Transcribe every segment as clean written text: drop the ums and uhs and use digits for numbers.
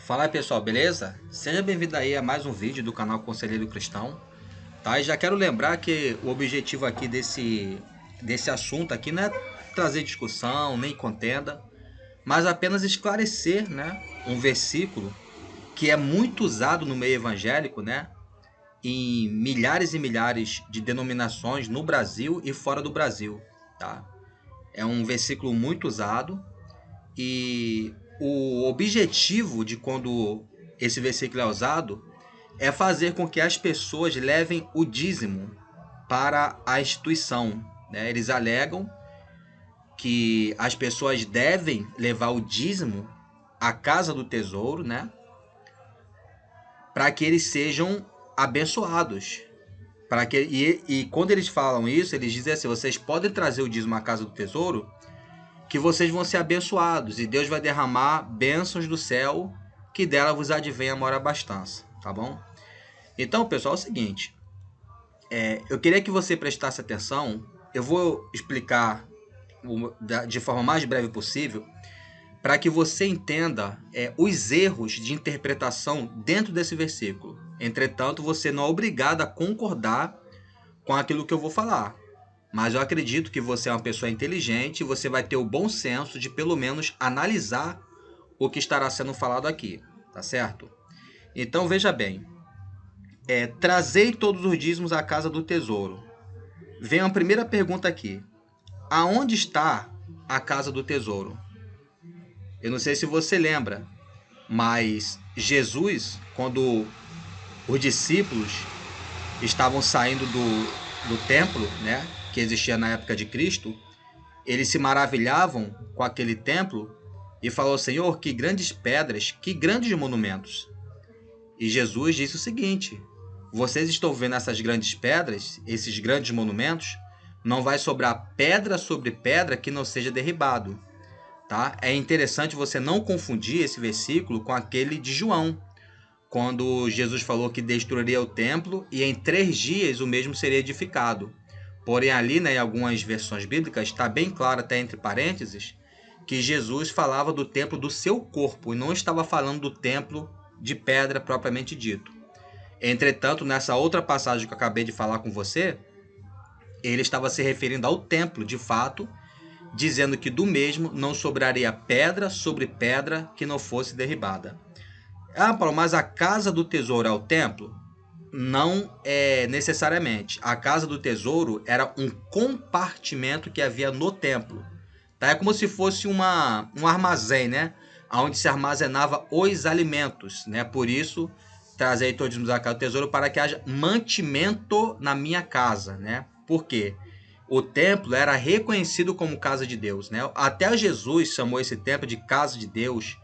Fala aí, pessoal, beleza? Seja bem-vindo aí a mais um vídeo do canal Conselheiro Cristão, tá? E já quero lembrar que o objetivo aqui desse assunto aqui não é trazer discussão, nem contenda, mas apenas esclarecer, né, um versículo que é muito usado no meio evangélico, né, em milhares e milhares de denominações no Brasil e fora do Brasil, tá? É um versículo muito usado. E o objetivo de quando esse versículo é usado é fazer com que as pessoas levem o dízimo para a instituição, né? Eles alegam que as pessoas devem levar o dízimo à casa do tesouro, né? Para que eles sejam abençoados. E quando eles falam isso, eles dizem assim: vocês podem trazer o dízimo à casa do tesouro, que vocês vão ser abençoados e Deus vai derramar bênçãos do céu, que dela vos advém a maior abastança, tá bom? Então, pessoal, é o seguinte, eu queria que você prestasse atenção. Eu vou explicar de forma mais breve possível, para que você entenda os erros de interpretação dentro desse versículo. Entretanto, você não é obrigado a concordar com aquilo que eu vou falar. Mas eu acredito que você é uma pessoa inteligente e você vai ter o bom senso de pelo menos analisar o que estará sendo falado aqui, tá certo? Então veja bem, trazei todos os dízimos à casa do tesouro. Vem a primeira pergunta aqui: aonde está a casa do tesouro? Eu não sei se você lembra, mas Jesus, quando os discípulos estavam saindo do templo, né, que existia na época de Cristo, eles se maravilhavam com aquele templo e falou: Senhor, que grandes pedras, que grandes monumentos. E Jesus disse o seguinte: vocês estão vendo essas grandes pedras, esses grandes monumentos? Não vai sobrar pedra sobre pedra que não seja derribado, tá? É interessante você não confundir esse versículo com aquele de João, quando Jesus falou que destruiria o templo e em 3 dias o mesmo seria edificado. Porém, ali, né, em algumas versões bíblicas, está bem claro, até entre parênteses, que Jesus falava do templo do seu corpo e não estava falando do templo de pedra propriamente dito. Entretanto, nessa outra passagem que eu acabei de falar com você, ele estava se referindo ao templo, de fato, dizendo que do mesmo não sobraria pedra sobre pedra que não fosse derribada. Ah, Paulo, mas a casa do tesouro é o templo? Não é necessariamente. A casa do tesouro era um compartimento que havia no templo. Tá? É como se fosse um armazém, né? Onde se armazenava os alimentos, né? Por isso, trazei todos a casa do tesouro para que haja mantimento na minha casa, né? Por quê? O templo era reconhecido como casa de Deus, né? Até Jesus chamou esse templo de casa de Deus,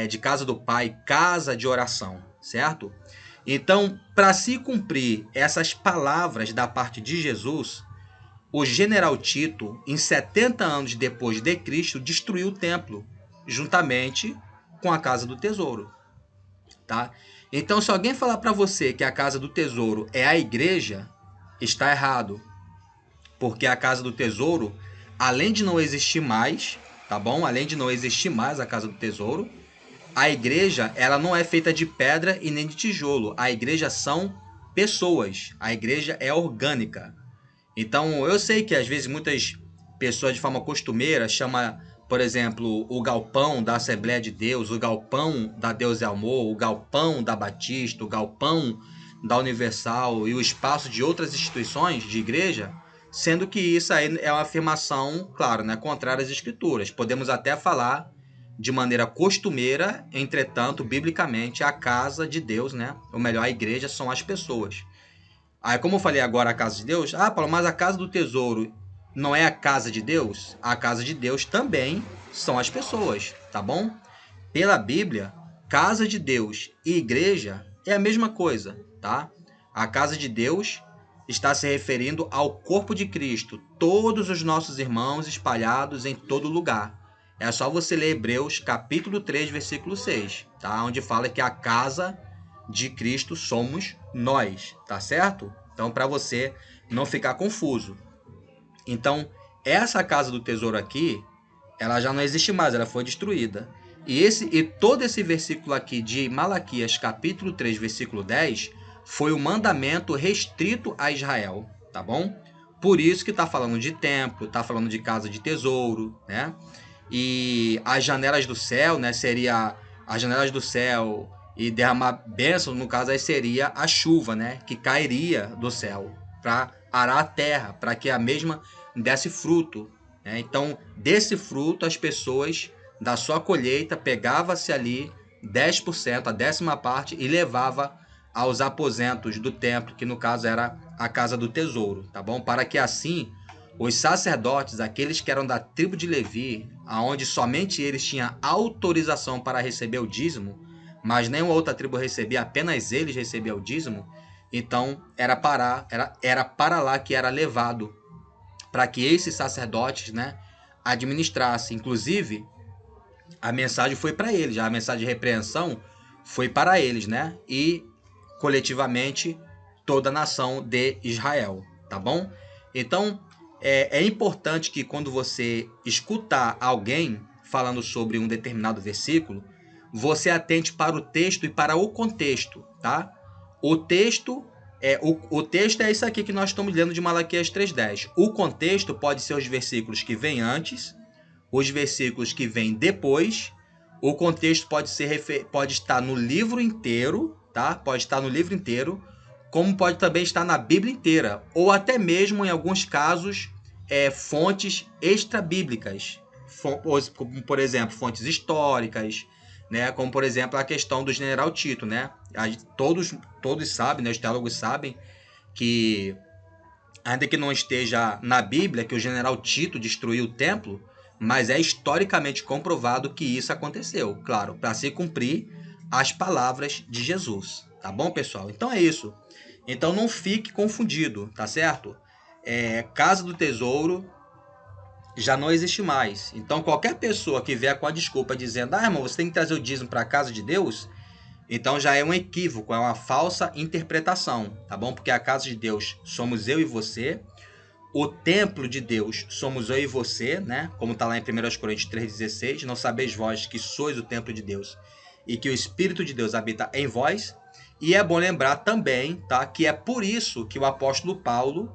de casa do Pai, casa de oração, certo? Então, para se cumprir essas palavras da parte de Jesus, o general Tito, em 70 anos depois de Cristo, destruiu o templo, juntamente com a casa do tesouro, tá? Então, se alguém falar para você que a casa do tesouro é a igreja, está errado, porque a casa do tesouro, além de não existir mais, tá bom? Além de não existir mais a casa do tesouro, a igreja, ela não é feita de pedra e nem de tijolo. A igreja são pessoas. A igreja é orgânica. Então, eu sei que às vezes muitas pessoas de forma costumeira chamam, por exemplo, o galpão da Assembleia de Deus, o galpão da Deus é Amor, o galpão da Batista, o galpão da Universal e o espaço de outras instituições de igreja, sendo que isso aí é uma afirmação, claro, né, contrária às escrituras. Podemos até falar de maneira costumeira, entretanto, biblicamente, a casa de Deus, né, ou melhor, a igreja são as pessoas. Aí, como eu falei agora, a casa de Deus, Paulo, mas a casa do tesouro não é a casa de Deus? A casa de Deus também são as pessoas, tá bom? Pela Bíblia, casa de Deus e igreja é a mesma coisa, tá? A casa de Deus está se referindo ao corpo de Cristo, todos os nossos irmãos espalhados em todo lugar. É só você ler Hebreus capítulo 3, versículo 6, tá? Onde fala que a casa de Cristo somos nós, tá certo? Então, para você não ficar confuso. Então, essa casa do tesouro aqui, ela já não existe mais, ela foi destruída. E todo esse versículo aqui de Malaquias, capítulo 3, versículo 10, foi um mandamento restrito a Israel, tá bom? Por isso que está falando de templo, está falando de casa de tesouro, né? E as janelas do céu, né? Seria as janelas do céu e derramar bênção, no caso aí seria a chuva, né? Que cairia do céu para arar a terra, para que a mesma desse fruto, né? Então, desse fruto, as pessoas da sua colheita pegava-se ali 10%, a décima parte, e levava aos aposentos do templo, que no caso era a casa do tesouro, tá bom? Para que assim os sacerdotes, aqueles que eram da tribo de Levi, aonde somente eles tinham autorização para receber o dízimo, mas nenhuma outra tribo recebia, apenas eles recebiam o dízimo, então era para lá que era levado, para que esses sacerdotes, né, administrassem. Inclusive, a mensagem foi para eles, a mensagem de repreensão foi para eles, né? E coletivamente toda a nação de Israel, tá bom? Então, é importante que quando você escutar alguém falando sobre um determinado versículo, você atente para o texto e para o contexto, tá? O texto o texto é isso aqui que nós estamos lendo de Malaquias 3:10. O contexto pode ser os versículos que vêm antes, os versículos que vêm depois. O contexto pode estar no livro inteiro, tá? Pode estar no livro inteiro, como pode também estar na Bíblia inteira, ou até mesmo, em alguns casos, fontes extra-bíblicas, como, por exemplo, fontes históricas, né? Como, por exemplo, a questão do general Tito, né? Todos sabem, né? Os teólogos sabem que, ainda que não esteja na Bíblia, que o general Tito destruiu o templo, mas é historicamente comprovado que isso aconteceu, claro, para se cumprir as palavras de Jesus, tá bom, pessoal? Então é isso. Então não fique confundido, tá certo? Casa do Tesouro já não existe mais. Então qualquer pessoa que vier com a desculpa dizendo: "Ah, irmão, você tem que trazer o dízimo para a casa de Deus", então já é um equívoco, é uma falsa interpretação, tá bom? Porque a casa de Deus somos eu e você. O templo de Deus somos eu e você, né? Como está lá em 1 Coríntios 3,16. Não sabeis vós que sois o templo de Deus e que o Espírito de Deus habita em vós. E é bom lembrar também, tá? Que é por isso que o apóstolo Paulo,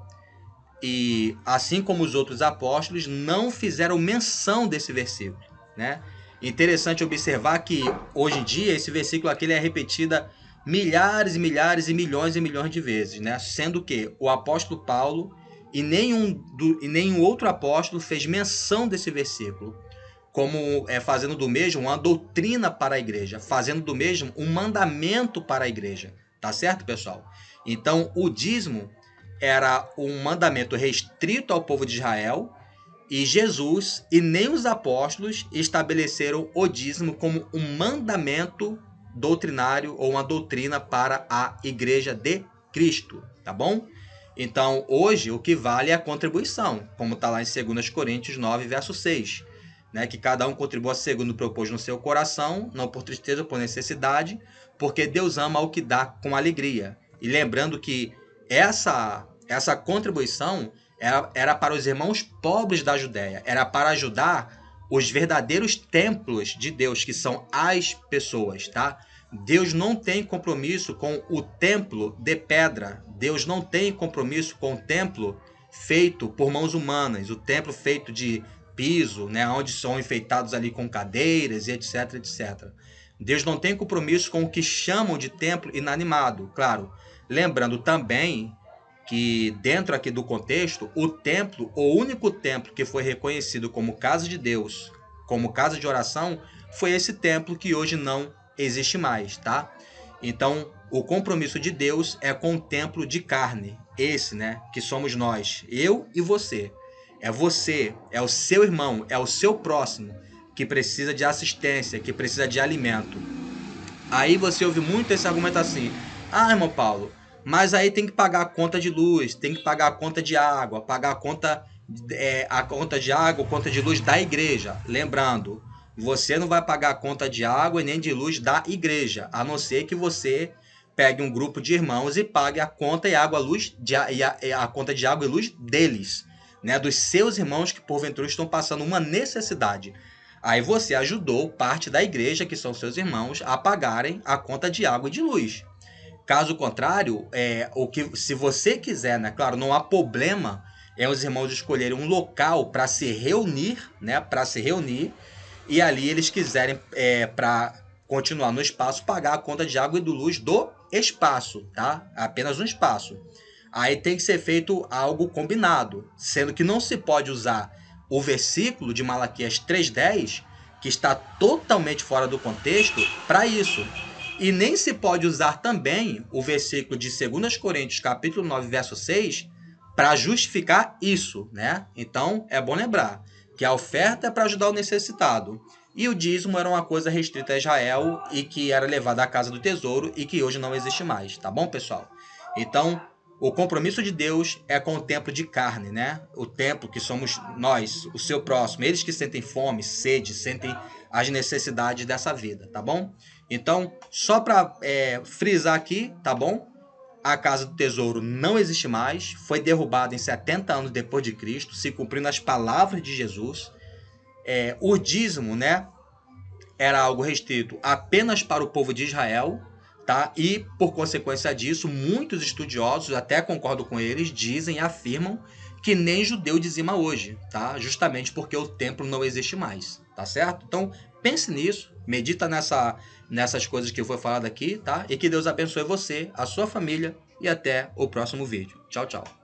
e assim como os outros apóstolos, não fizeram menção desse versículo, né? Interessante observar que hoje em dia esse versículo aqui é repetido milhares e milhares e milhões de vezes, né? Sendo que o apóstolo Paulo e nenhum outro apóstolo fez menção desse versículo, como fazendo do mesmo uma doutrina para a igreja, fazendo do mesmo um mandamento para a igreja, tá certo, pessoal? Então, o dízimo era um mandamento restrito ao povo de Israel, e Jesus e nem os apóstolos estabeleceram o dízimo como um mandamento doutrinário ou uma doutrina para a igreja de Cristo, tá bom? Então, hoje, o que vale é a contribuição, como está lá em 2 Coríntios 9, verso 6, né? Que cada um contribua segundo propôs no seu coração, não por tristeza ou por necessidade, porque Deus ama o que dá com alegria. E lembrando que essa contribuição era para os irmãos pobres da Judéia, era para ajudar os verdadeiros templos de Deus, que são as pessoas, tá? Deus não tem compromisso com o templo de pedra. Deus não tem compromisso com o templo feito por mãos humanas, o templo feito de piso, né, onde são enfeitados ali com cadeiras e etc, etc. Deus não tem compromisso com o que chamam de templo inanimado, claro. Lembrando também que dentro aqui do contexto, o templo, o único templo que foi reconhecido como casa de Deus, como casa de oração, foi esse templo que hoje não existe mais, tá? Então, o compromisso de Deus é com o templo de carne, esse, né, que somos nós, eu e você. É você, é o seu irmão, é o seu próximo que precisa de assistência, que precisa de alimento. Aí você ouve muito esse argumento assim: "Ah, irmão Paulo, mas aí tem que pagar a conta de luz, tem que pagar a conta de água, pagar a conta de água, conta de luz da igreja". Lembrando, você não vai pagar a conta de água e nem de luz da igreja, a não ser que você pegue um grupo de irmãos e pague a conta e água, a conta de água e luz deles, né, dos seus irmãos que porventura estão passando uma necessidade. Aí você ajudou parte da igreja, que são seus irmãos, a pagarem a conta de água e de luz. Caso contrário, se você quiser, né, claro, não há problema os irmãos escolherem um local para se reunir, né, para se reunir, e ali eles quiserem, para continuar no espaço, pagar a conta de água e de luz do espaço, tá? Apenas um espaço. Aí tem que ser feito algo combinado, sendo que não se pode usar o versículo de Malaquias 3:10, que está totalmente fora do contexto, para isso. E nem se pode usar também o versículo de 2 Coríntios, capítulo 9, verso 6, para justificar isso, né? Então, é bom lembrar que a oferta é para ajudar o necessitado. E o dízimo era uma coisa restrita a Israel e que era levada à casa do tesouro e que hoje não existe mais, tá bom, pessoal? Então, o compromisso de Deus é com o templo de carne, né? O templo que somos nós, o seu próximo, eles que sentem fome, sede, sentem as necessidades dessa vida, tá bom? Então, só para frisar aqui, tá bom? A Casa do Tesouro não existe mais, foi derrubada em 70 anos depois de Cristo, se cumprindo as palavras de Jesus. O dízimo, né, era algo restrito apenas para o povo de Israel, tá? E, por consequência disso, muitos estudiosos, até concordo com eles, dizem e afirmam que nem judeu dizima hoje, tá? Justamente porque o templo não existe mais, tá certo? Então, pense nisso, medita nessas coisas que foi falado aqui, tá? E que Deus abençoe você, a sua família e até o próximo vídeo. Tchau, tchau.